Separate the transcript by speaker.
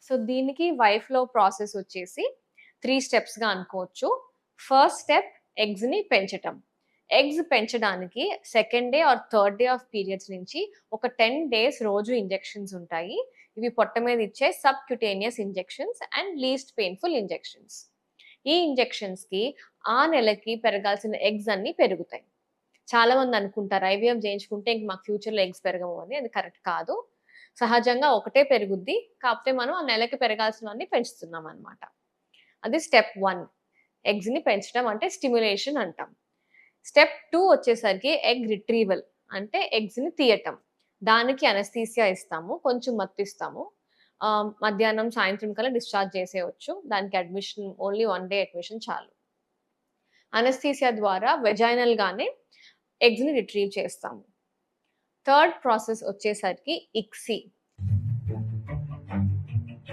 Speaker 1: So, దీనికి వైఫ్‌లో process వచ్చేసి 3 స్టెప్స్‌గా అనుకోవచ్చు. ఫస్ట్ స్టెప్ ఎగ్స్‌ని పెంచటం. ఎగ్స్ పెంచడానికి second day or third day of periods నుంచి ఒక 10 డేస్ రోజు ఇంజెక్షన్స్ ఉంటాయి. ఇవి పొట్ట మీద ఇచ్చే subcutaneous injections and least painful injections. ఈ ఇంజెక్షన్స్‌కి ఆ నెలకి పెరగాల్సిన ఎగ్స్ అన్నీ పెరుగుతాయి. చాలామంది అనుకుంటారు ఐవీఎఫ్ చేయించుకుంటే ఇంక మాకు ఫ్యూచర్‌లో ఎగ్స్ పెరగవు అని. అది కరెక్ట్ కాదు. సహజంగా ఒకటే పెరుగుద్ది. కాపోతే మనం ఆ నెలకి పెరగాల్సినవన్నీ పెంచుతున్నామనమాట. అది స్టెప్ 1. ఎగ్స్‌ని పెంచడం అంటే స్టిమ్యులేషన్ అంటాం. స్టెప్ 2 వచ్చేసరికి ఎగ్ రిట్రీవల్ అంటే ఎగ్స్‌ని తీయటం. దానికి అనస్థీసియా ఇస్తాము. కొంచెం మత్తిస్తాము. మధ్యాహ్నం, సాయంత్రం కల్లా డిశ్చార్జ్ చేసేయొచ్చు. దానికి అడ్మిషన్ ఓన్లీ 1 డే అడ్మిషన్ చాలు. అనస్థీసియా ద్వారా వెజైనల్‌గానే ఎగ్స్‌ని రిట్రీవ్ చేస్తాము. థర్డ్ ప్రాసెస్ వచ్చేసరికి ఇక్సీ.